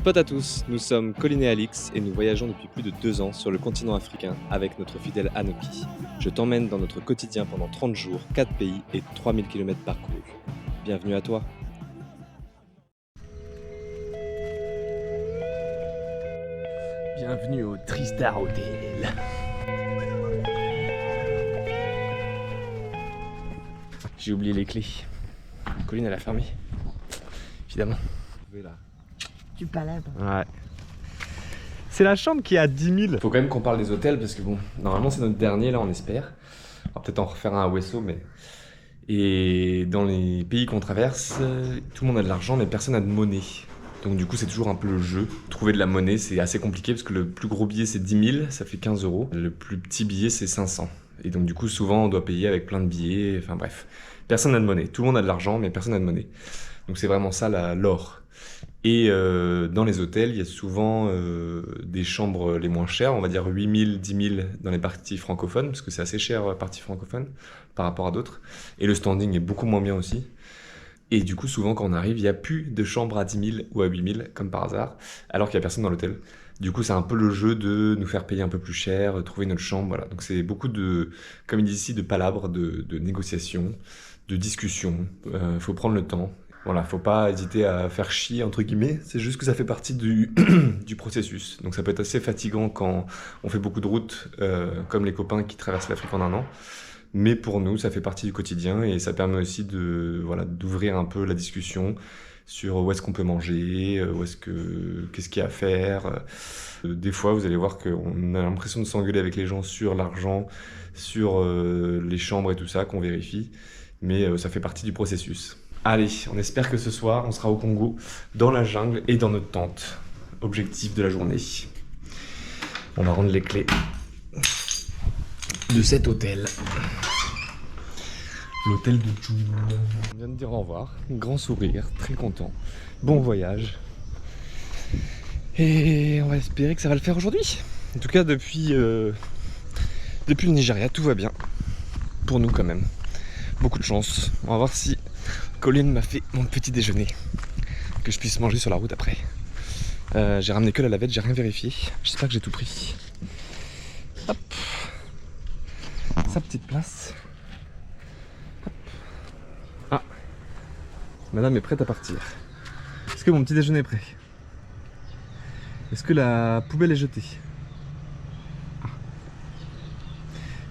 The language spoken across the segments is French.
Spot à tous, nous sommes Colin et Alix et nous voyageons depuis plus de 2 ans sur le continent africain avec notre fidèle Anoki. Je t'emmène dans notre quotidien pendant 30 jours, 4 pays et 3000 km parcourus. Bienvenue à toi. Bienvenue au Tristar Hotel. J'ai oublié les clés. Colline elle a fermé. Évidemment. Du palabre. Ouais. C'est la chambre qui est à 10 000. Faut quand même qu'on parle des hôtels parce que bon, normalement c'est notre dernier là, on espère. On va peut-être en refaire un à Wesso, mais. Et dans les pays qu'on traverse, tout le monde a de l'argent, mais personne n'a de monnaie. Donc du coup c'est toujours un peu le jeu. Trouver de la monnaie c'est assez compliqué parce que le plus gros billet c'est 10 000, ça fait 15 €. Le plus petit billet c'est 500. Et donc du coup souvent on doit payer avec plein de billets, enfin bref. Personne n'a de monnaie. Tout le monde a de l'argent mais personne n'a de monnaie. Donc c'est vraiment ça l'or. Et dans les hôtels, il y a souvent des chambres les moins chères, on va dire 8 000, 10 000 dans les parties francophones, parce que c'est assez cher partie francophone par rapport à d'autres. Et le standing est beaucoup moins bien aussi. Et du coup, souvent quand on arrive, il n'y a plus de chambre à 10 000 ou à 8 000, comme par hasard, alors qu'il n'y a personne dans l'hôtel. Du coup, c'est un peu le jeu de nous faire payer un peu plus cher, trouver notre chambre, voilà. Donc c'est beaucoup de, comme ils disent ici, de palabres, de négociations, de discussions. Faut prendre le temps. Voilà, faut pas hésiter à faire chier entre guillemets, c'est juste que ça fait partie du, du processus. Donc ça peut être assez fatigant quand on fait beaucoup de routes, comme les copains qui traversent l'Afrique en 1 an. Mais pour nous, ça fait partie du quotidien et ça permet aussi de, voilà, d'ouvrir un peu la discussion sur où est-ce qu'on peut manger, qu'est-ce qu'il y a à faire. Des fois, vous allez voir qu'on a l'impression de s'engueuler avec les gens sur l'argent, sur les chambres et tout ça, qu'on vérifie. Mais ça fait partie du processus. Allez, on espère que ce soir, on sera au Congo, dans la jungle et dans notre tente. Objectif de la journée. On va rendre les clés de cet hôtel. L'hôtel de June. On vient de dire au revoir. Grand sourire, très content. Bon voyage. Et on va espérer que ça va le faire aujourd'hui. En tout cas, depuis le Nigeria, tout va bien. Pour nous quand même. Beaucoup de chance. On va voir si Colin m'a fait mon petit déjeuner. Que je puisse manger sur la route après. J'ai ramené que la lavette, j'ai rien vérifié. J'espère que j'ai tout pris. Hop. Sa petite place. Hop. Ah. Madame est prête à partir. Est-ce que mon petit déjeuner est prêt? Est-ce que la poubelle est jetée? Ah.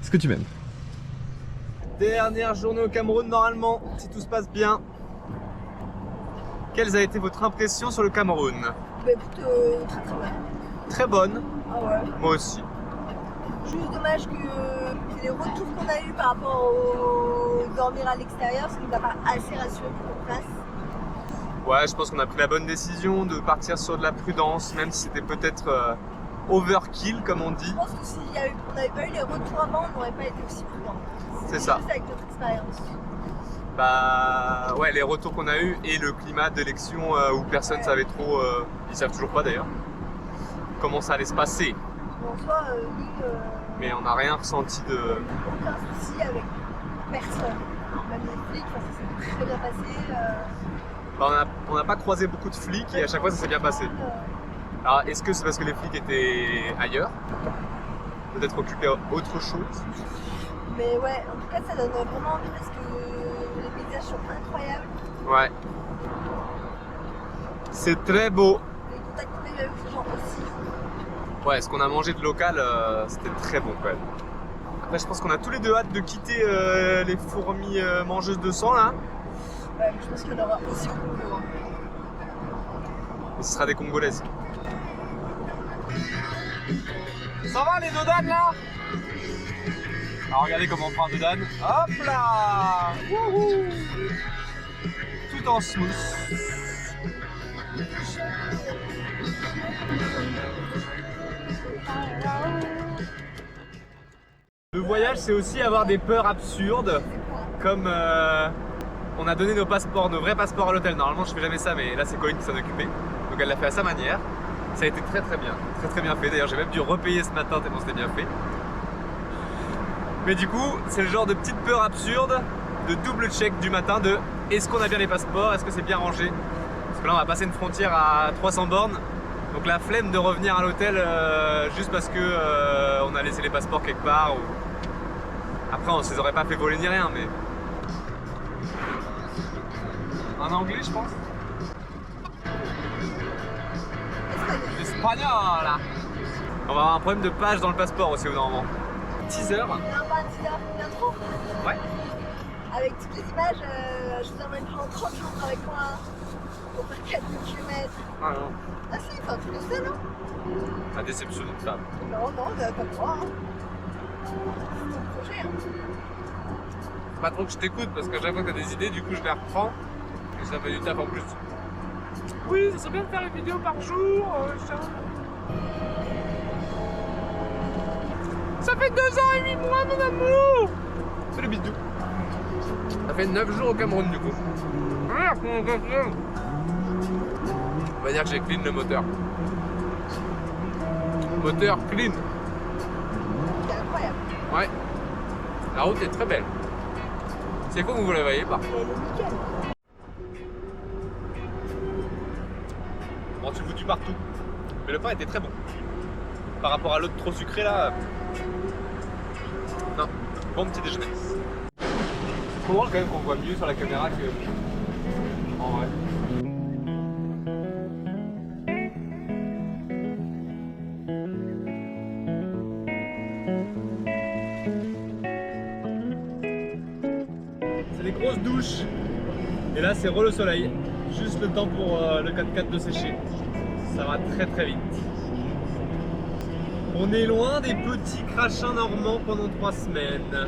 Est-ce que tu m'aimes? Dernière journée au Cameroun normalement, si tout se passe bien. Quelles a été votre impression sur le Cameroun? Bah plutôt très très bien. Très bonne. Ah ouais. Moi aussi. Juste dommage que les retours qu'on a eu par rapport au dormir à l'extérieur, ça nous a pas assez rassuré pour qu'on fasse. Ouais, je pense qu'on a pris la bonne décision de partir sur de la prudence, même si c'était peut-être overkill comme on dit. Je pense que si on n'avait pas eu les retours avant, on n'aurait pas été aussi prudent. C'est ça. Juste avec notre expérience. Bah ouais, les retours qu'on a eu et le climat d'élection où personne savait trop, ils savent toujours pas d'ailleurs, comment ça allait se passer. En soi, nous, Mais on n'a rien ressenti de... aucun souci avec personne. Même les flics, ça s'est très bien passé. Bah, on n'a pas croisé beaucoup de flics et à chaque fois ça s'est bien passé. Alors est-ce que c'est parce que les flics étaient ailleurs? Peut-être occupés à autre chose? Mais ouais, en tout cas, ça donne vraiment envie parce que les paysages sont incroyables. Ouais. C'est très beau. Les contacts qu'on a eu avec ces gens aussi. Ouais, ce qu'on a mangé de local, c'était très bon quand même. Après, je pense qu'on a tous les deux hâte de quitter les fourmis mangeuses de sang là. Ouais, mais je pense qu'il y en aura aussi au Congo. Hein. Et ce sera des Congolaises. Ça va les dodanes là? Alors regardez comment on prend un dodane. Hop là! Wouhou! Tout en smooth. Le voyage, c'est aussi avoir des peurs absurdes, comme on a donné nos passeports, nos vrais passeports à l'hôtel. Normalement, je fais jamais ça, mais là, c'est Colin qui s'en occupait. Donc, elle l'a fait à sa manière. Ça a été très très bien fait. D'ailleurs, j'ai même dû repayer ce matin tellement c'était bien fait. Mais du coup, c'est le genre de petite peur absurde, de double check du matin de est-ce qu'on a bien les passeports, est-ce que c'est bien rangé? Parce que là, on va passer une frontière à 300 bornes Donc la flemme de revenir à l'hôtel juste parce que on a laissé les passeports quelque part. Ou... Après on se les aurait pas fait voler ni rien mais... En anglais je pense. Espagnol là. On va avoir un problème de page dans le passeport aussi au bout d'un moment. Teaser. Il y a un teaser d'intro. Ouais. Avec toutes les images, je vous emmène pendant 30 jours avec moi pour faire 4000 km. Ah non. Ah si, enfin tu le sais non? La déception d'une femme. Non, pas toi. Hein. C'est ton projet. Hein. Pas trop que je t'écoute parce qu'à chaque fois que t'as des idées, du coup je les reprends et ça fait du taf en plus. Oui, ça serait bien de faire une vidéo par jour. Ça fait 2 ans et 8 mois mon amour. C'est le bisou. Ça fait 9 jours au Cameroun du coup. On va dire que j'ai clean le moteur. Moteur clean. C'est incroyable. Ouais. La route est très belle. C'est quoi que vous la voyez pas? Elle est nickel. Bon, tu goûtes partout. Mais le pain était très bon. Par rapport à l'autre trop sucré là. Non, bon petit déjeuner. C'est trop drôle quand même qu'on voit mieux sur la caméra que en vrai. C'est des grosses douches. Et là c'est re le soleil. Juste le temps pour le 4x4 de sécher. Ça va très très vite. On est loin des petits crachins normands pendant 3 semaines.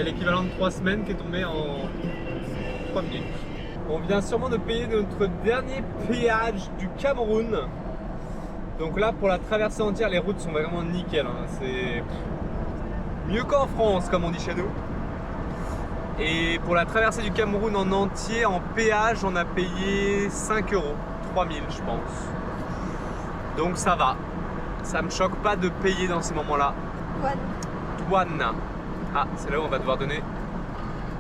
L'équivalent de 3 semaines qui est tombé en 3 minutes. On vient sûrement de payer notre dernier péage du Cameroun. Donc là pour la traversée entière les routes sont vraiment nickel. Hein. C'est mieux qu'en France comme on dit chez nous. Et pour la traversée du Cameroun en entier, en péage, on a payé 5 €, 3000 je pense. Donc ça va. Ça me choque pas de payer dans ces moments-là. Douane. Ah, c'est là où on va devoir donner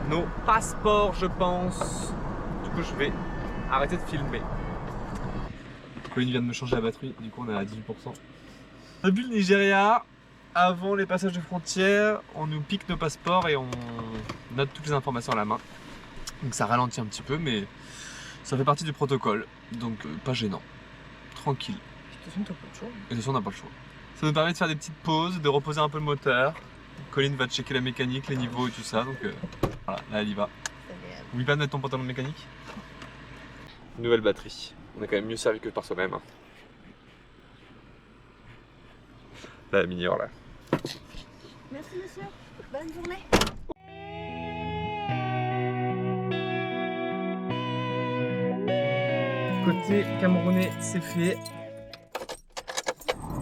nos passeports, je pense. Du coup, je vais arrêter de filmer. Colin vient de me changer la batterie, du coup on est à 18%. Depuis le Nigeria, avant les passages de frontières, on nous pique nos passeports et on note toutes les informations à la main. Donc ça ralentit un petit peu, mais ça fait partie du protocole. Donc pas gênant. Tranquille. De toute façon, t'as pas le choix. Et de toute façon, on n'a pas le choix. Ça nous permet de faire des petites pauses, de reposer un peu le moteur. Colin va checker la mécanique, les niveaux et tout ça. Donc voilà, là elle y va. Oublie pas de mettre ton pantalon de mécanique. Nouvelle batterie. On est quand même mieux servi que par soi-même. La minière là. Merci monsieur. Bonne journée. Côté camerounais, c'est fait.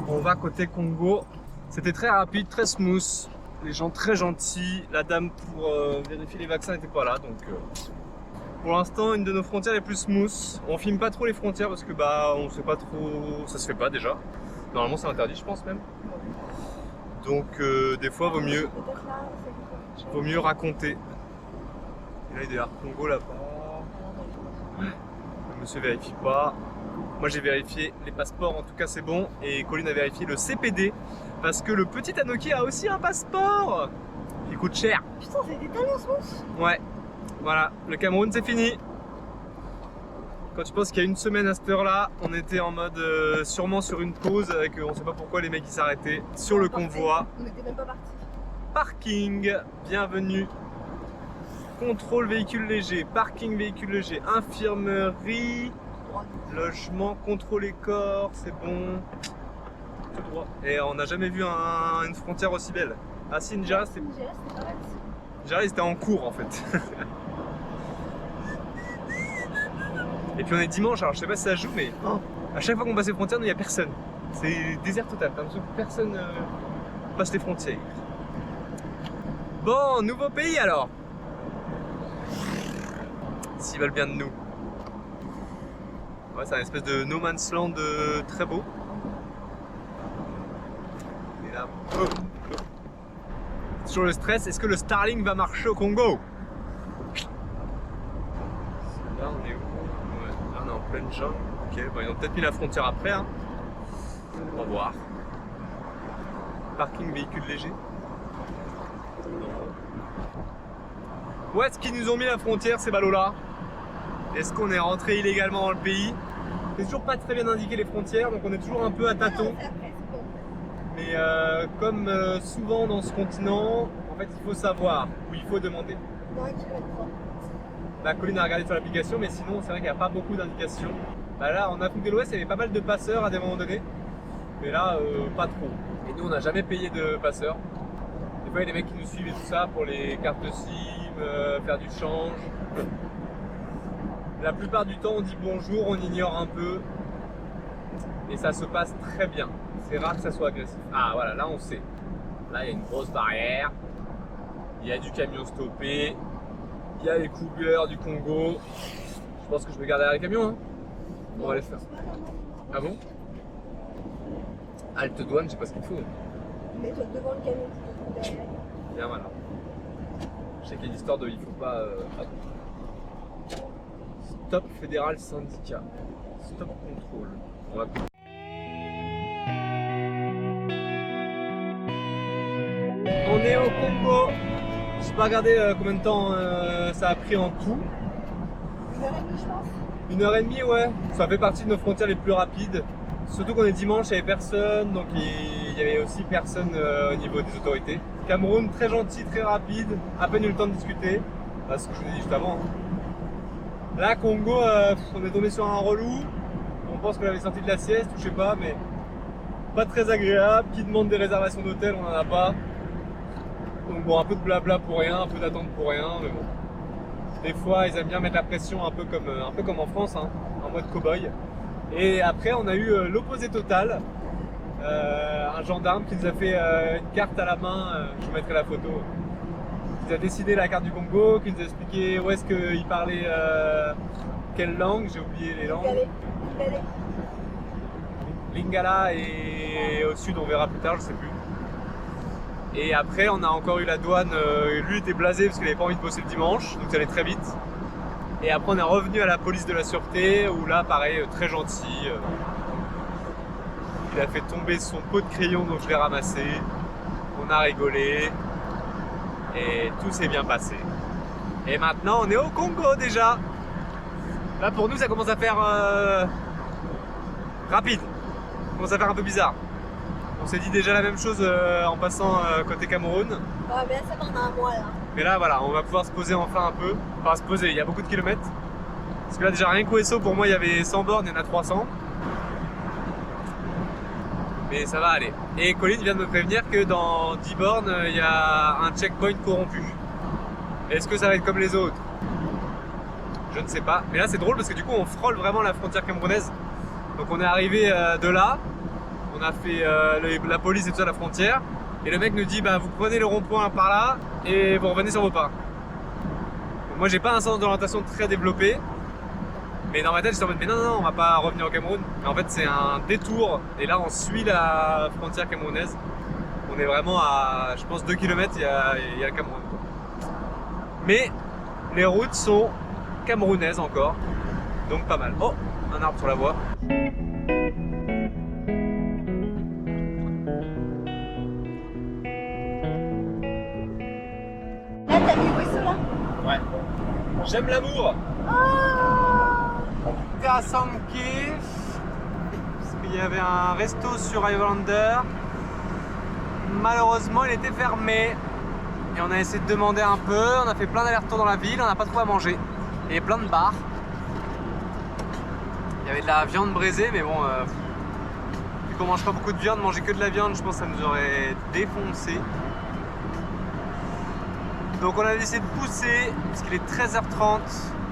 On va côté Congo. C'était très rapide, très smooth. Les gens très gentils. La dame pour vérifier les vaccins n'était pas là. Donc pour l'instant, une de nos frontières les plus smooth. On filme pas trop les frontières parce que bah on sait pas trop. Ça se fait pas déjà. Normalement c'est interdit je pense même. Donc des fois vaut mieux raconter. Et là il y a des Air Congo là-bas. Le monsieur vérifie pas. Moi j'ai vérifié les passeports, en tout cas c'est bon. Et Colin a vérifié le CPD. Parce que le petit Anoki a aussi un passeport. Il coûte cher. Putain, c'est des talons smooth. Ouais. Voilà, le Cameroun c'est fini. Quand tu penses qu'il y a une semaine à cette heure-là, on était en mode sûrement sur une pause avec on sait pas pourquoi les mecs ils s'arrêtaient sur le convoi. On n'était même pas partis. Parking, bienvenue. Contrôle véhicule léger, parking véhicule léger, infirmerie, logement, contrôle les corps, c'est bon. Tout droit. Et on n'a jamais vu une frontière aussi belle. Ah si, Nigeria c'était pas mal. Nigeria c'était en cours en fait. Et puis on est dimanche, alors je sais pas si ça joue, mais à chaque fois qu'on passe les frontières, il n'y a personne. C'est désert total, t'as l'impression que personne passe les frontières. Bon, nouveau pays alors. S'ils veulent bien de nous. Ouais, c'est un espèce de no man's land très beau. Et là, sur le stress, est-ce que le Starlink va marcher au Congo? Là on est où? Ouais, là on est en pleine jungle. Ok, bah, ils ont peut-être mis la frontière après. Hein. On va voir. Parking véhicule léger. Où est-ce qu'ils nous ont mis la frontière, ces ballots-là? Est-ce qu'on est rentré illégalement dans le pays? C'est toujours pas très bien indiqué les frontières, donc on est toujours un peu à tâtons. Mais comme souvent dans ce continent, en fait, il faut savoir où il faut demander. Bah, Colline a regardé sur l'application, mais sinon, c'est vrai qu'il n'y a pas beaucoup d'indications. Bah, là, en Afrique de l'Ouest, il y avait pas mal de passeurs à des moments donnés, mais là, pas trop. Et nous, on n'a jamais payé de passeurs. Des fois, il y a des mecs qui nous suivent et tout ça pour les cartes SIM, faire du change. La plupart du temps, on dit bonjour, on ignore un peu. Et ça se passe très bien. C'est rare que ça soit agressif. Ah voilà, là on sait. Là il y a une grosse barrière. Il y a du camion stoppé. Il y a les cougars du Congo. Je pense que je vais garder les camions. Hein. On va les faire. Ah bon? Halte douane, je sais pas ce qu'il faut. Mets-toi devant le camion plutôt que derrière. Bien voilà. Je sais qu'il y a l'histoire de il faut pas. Stop fédéral syndicat. Stop contrôle. On va... On est au Congo. Je sais pas regarder combien de temps ça a pris en tout. 1h30 je pense. 1h30 ouais. Ça fait partie de nos frontières les plus rapides. Surtout qu'on est dimanche, il n'y avait personne, donc il y avait aussi personne au niveau des autorités. Cameroun très gentil, très rapide, à peine eu le temps de discuter. Bah, ce que je vous ai dit juste avant. Là Congo, on est tombé sur un relou. On pense qu'on avait sorti de la sieste ou je sais pas, mais pas très agréable. Qui demande des réservations d'hôtel, on n'en a pas. Donc bon, un peu de blabla pour rien, un peu d'attente pour rien, mais bon. Des fois, ils aiment bien mettre la pression un peu comme en France, hein, en mode cow-boy. Et après, on a eu l'opposé total. Un gendarme qui nous a fait une carte à la main, je vous mettrai la photo. Qui nous a dessiné la carte du Congo, qui nous a expliqué où est-ce qu'il parlait quelle langue, j'ai oublié les langues. Lingala et au sud, on verra plus tard, je sais plus. Et après, on a encore eu la douane. Lui était blasé parce qu'il n'avait pas envie de bosser le dimanche, donc ça allait très vite. Et après, on est revenu à la police de la sûreté, où là, pareil, très gentil. Il a fait tomber son pot de crayon, donc je l'ai ramassé. On a rigolé. Et tout s'est bien passé. Et maintenant, on est au Congo déjà. Là, pour nous, ça commence à faire rapide. Ça commence à faire un peu bizarre. On s'est dit déjà la même chose en passant côté Cameroun. Ouais, mais là, ça va, on a un mois là. Mais là, voilà, on va pouvoir se poser enfin un peu. Enfin, se poser, il y a beaucoup de kilomètres. Parce que là, déjà, rien qu'au SO, pour moi, il y avait 100 bornes, il y en a 300. Mais ça va aller. Et Colline vient de me prévenir que dans 10 bornes, il y a un checkpoint corrompu. Est-ce que ça va être comme les autres? Je ne sais pas. Mais là, c'est drôle parce que du coup, on frôle vraiment la frontière camerounaise. Donc, on est arrivé de là. On a fait la police et tout ça, la frontière. Et le mec nous dit, bah, vous prenez le rond-point par là et vous revenez sur vos pas. Donc, moi, j'ai pas un sens d'orientation très développé. Mais dans ma tête, j'étais en mode, mais non, on va pas revenir au Cameroun. Mais en fait, c'est un détour. Et là, on suit la frontière camerounaise. On est vraiment à, je pense, 2 km, il y a le Cameroun. Mais les routes sont camerounaises encore. Donc pas mal. Oh, un arbre sur la voie. Là, t'as mis où ça là? Ouais. J'aime l'amour. On était à Sanké parce qu'il y avait un resto sur Highlander. Malheureusement, il était fermé. Et on a essayé de demander un peu. On a fait plein d'allers-retours dans la ville. On n'a pas trouvé à manger. Il y avait plein de bars. Il y avait de la viande braisée, mais bon, vu qu'on mange pas beaucoup de viande, manger que de la viande, je pense que ça nous aurait défoncé. Donc on a décidé de pousser, parce qu'il est 13h30,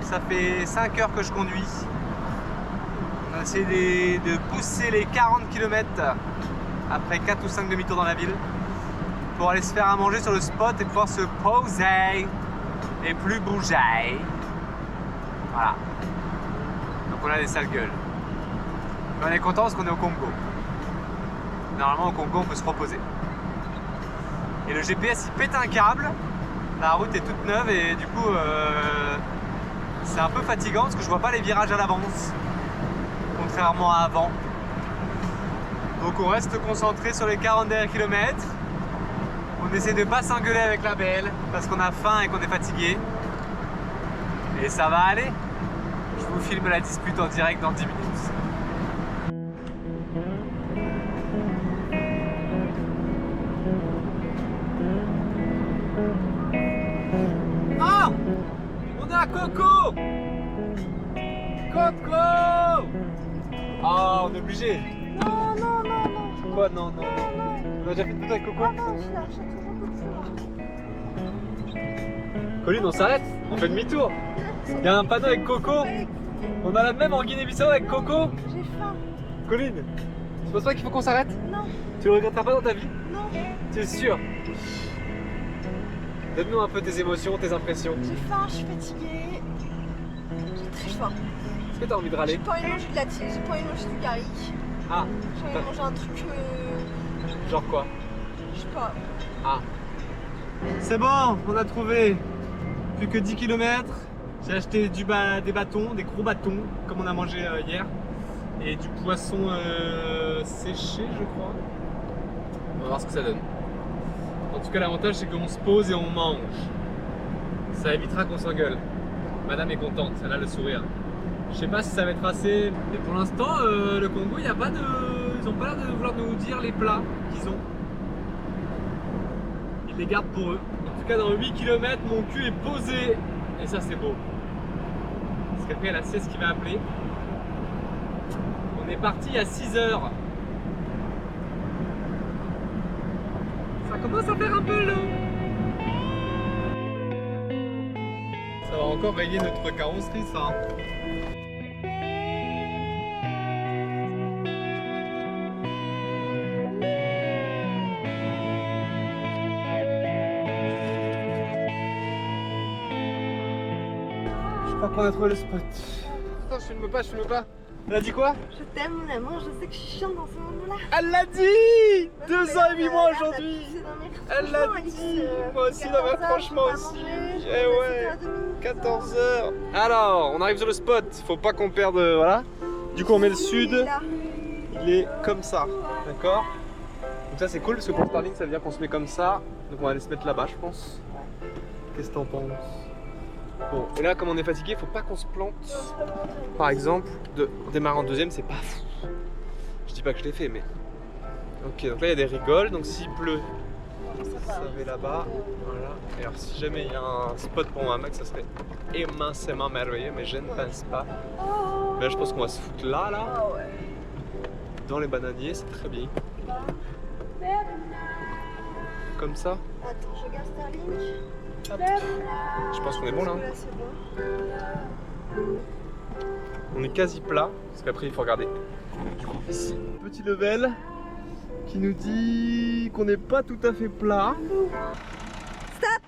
ça fait 5 heures que je conduis. On a essayé de pousser les 40 km après 4 ou 5 demi-tours dans la ville pour aller se faire à manger sur le spot et pouvoir se poser et plus bouger. Voilà. Donc on a des sales gueules. Mais on est content parce qu'on est au Congo. Normalement au Congo on peut se reposer. Et le GPS il pète un câble. La route est toute neuve et du coup c'est un peu fatigant parce que je vois pas les virages à l'avance. contrairement à avant. Donc on reste concentré sur les 40 derniers kilomètres. On essaie de pas s'engueuler avec la belle parce qu'on a faim et qu'on est fatigué. Et ça va aller. Je vous filme la dispute en direct dans 10 minutes. Oh! On a Coco! Coco! Oh, on est obligé. Non, non, non, non. Quoi? Non, non, non. On a déjà fait tout avec Coco? Ah non, je lâche toujours Colline, on s'arrête? On fait demi-tour. Il y a un panneau avec Coco. On a la même en Guinée-Bissau avec Coco. J'ai faim. Colline, tu penses pas qu'il faut qu'on s'arrête? Non, Tu le regretteras pas dans ta vie? non. Tu es sûr? Donne-nous un peu tes émotions, tes impressions. J'ai faim, je suis fatiguée. J'ai très faim. Est-ce que t'as envie de râler? J'ai pas envie de manger de la tire, j'ai pas envie de manger du curry. Ah, J'ai envie de manger un truc, genre quoi? je sais pas. Ah. C'est bon, on a trouvé. Plus que 10 km. J'ai acheté des bâtons, des gros bâtons, comme on a mangé hier. Et du poisson séché, je crois. On va voir ce que ça donne. En tout cas, l'avantage, c'est qu'on se pose et on mange. Ça évitera qu'on s'engueule. Madame est contente, elle a le sourire. Je sais pas si ça va être assez, mais pour l'instant, le Congo, il n'y a pas de... Ils n'ont pas l'air de vouloir nous dire les plats qu'ils ont. Ils les gardent pour eux. En tout cas, dans 8 km, mon cul est posé. Et ça, c'est beau. Parce qu'après, il y a la sieste qui va appeler. On est parti à 6 h. Ça commence à faire un peu long. Ça va encore rayer notre carrosserie, ça. Je crois qu'on a trouvé le spot. Attends, je filme pas, je filme pas. Elle a dit quoi? Je t'aime, mon amour, je sais que je suis chiante dans ce moment-là. Elle l'a dit! 2 ans et 8 mois Là, aujourd'hui! t'as poussé dans mes Elle l'a franchement, dit! Alice, Moi aussi, dans mes 14 heures, franchement faut pas aussi! manger, je Eh vais ouais! passer 14 h. Alors, on arrive sur le spot. Faut pas qu'on perde. Voilà. Du coup, on met le sud. Là. Il est comme ça. D'accord? Donc, ça, c'est cool parce que pour le starting, ça veut dire qu'on se met comme ça. Donc, on va aller se mettre là-bas, je pense. Qu'est-ce que t'en penses? Bon, et là, comme on est fatigué, faut pas qu'on se plante. Par exemple, de démarrer en deuxième, c'est pas fou. Je dis pas que je l'ai fait, mais. Ok, donc là, il y a des rigoles. Donc, s'il pleut, ça va là-bas. Voilà. Et alors, si jamais il y a un spot pour mon hamac, ça serait immensément merveilleux, mais je ne pense pas. Mais là, je pense qu'on va se foutre là, Ah ouais. dans les bananiers, c'est très bien. Comme ça. Attends, je regarde Starlink. Hop. Je pense qu'on est bon là. Là, c'est bon. On est quasi plat, parce qu'après il faut regarder. Ici, petit level qui nous dit qu'on n'est pas tout à fait plat. Stop!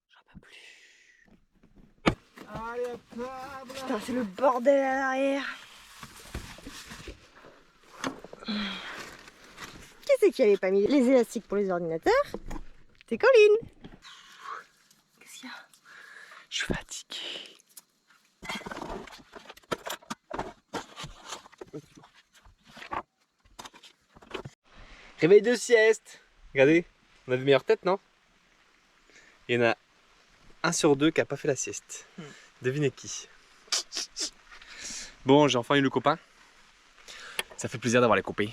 J'en peux plus. Allez, à table. Putain, c'est le bordel à l'arrière. Qui c'est qui avait pas mis les élastiques pour les ordinateurs? C'est Colline. Qu'est-ce qu'il y a? Je suis fatigué. Réveil de sieste. Regardez, on a de meilleures têtes, non? Il y en a 1 sur 2 qui n'a pas fait la sieste. Devinez qui? Bon, j'ai enfin eu le copain. Ça fait plaisir d'avoir les copains.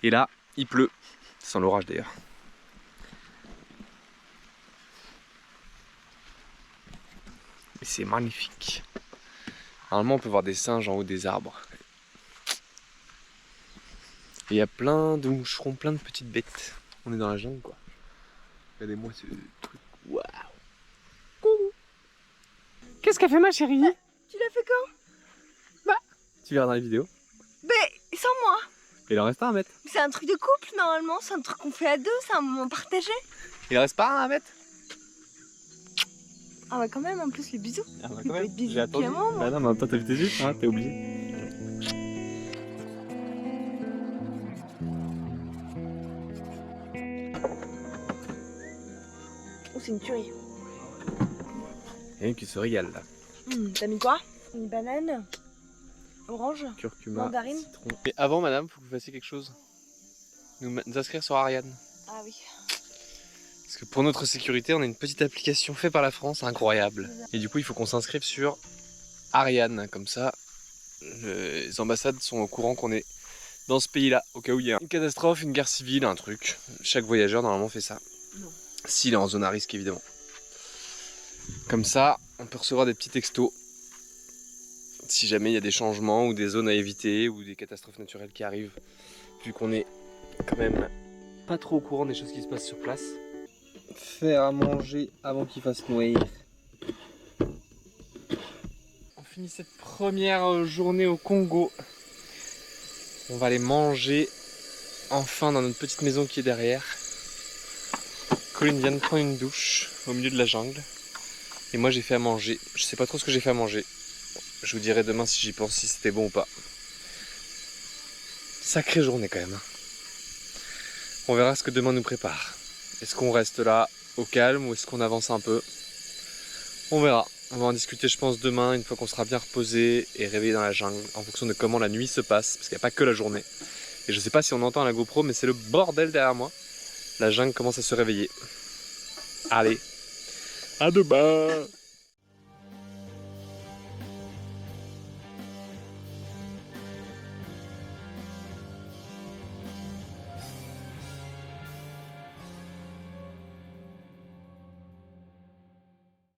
Et là, il pleut. Sans l'orage d'ailleurs. Et c'est magnifique. Normalement, on peut voir des singes en haut des arbres. Et il y a plein de moucherons, plein de petites bêtes. On est dans la jungle, quoi. Regardez-moi ce truc. Waouh! Qu'est-ce qu'a fait ma chérie? Tu l'as fait quand? Tu verras dans les vidéos. Mais sans moi. Il en reste un à mettre. C'est un truc de couple normalement, c'est un truc qu'on fait à deux, c'est un moment partagé. Il en reste pas un à mettre? Ah ouais quand même, en plus les bisous. Ah bah Il peut être bisous depuis un moment. Bah non, mais en même temps, t'as vu tes yeux, hein, t'es obligé. Oh c'est une tuerie. Il y en a qui se régale là. T'as mis quoi? Une banane? Orange? Curcuma, Mandarine. citron. Mais avant, madame, faut que vous fassiez quelque chose. Nous inscrire sur Ariane. Ah oui. Parce que pour notre sécurité, on a une petite application faite par la France, incroyable. Et du coup, il faut qu'on s'inscrive sur Ariane. Comme ça, les ambassades sont au courant qu'on est dans ce pays-là. Au cas où il y a une catastrophe, une guerre civile, un truc. Chaque voyageur, normalement, fait ça. Non. S'il est en zone à risque, évidemment. Comme ça, on peut recevoir des petits textos. Si jamais il y a des changements ou des zones à éviter ou des catastrophes naturelles qui arrivent. Vu qu'on est quand même pas trop au courant des choses qui se passent sur place. Faire à manger avant qu'il fasse noir. On finit cette première journée au Congo. On va aller manger enfin dans notre petite maison qui est derrière. Colline vient de prendre une douche au milieu de la jungle. Et moi j'ai fait à manger. Je sais pas trop ce que j'ai fait à manger. Je vous dirai demain si j'y pense, si c'était bon ou pas. Sacrée journée quand même. On verra ce que demain nous prépare. Est-ce qu'on reste là au calme ou est-ce qu'on avance un peu? On verra. On va en discuter je pense demain une fois qu'on sera bien reposé et réveillé dans la jungle en fonction de comment la nuit se passe parce qu'il n'y a pas que la journée. Et je sais pas si on entend à la GoPro mais c'est le bordel derrière moi. La jungle commence à se réveiller. Allez, à demain!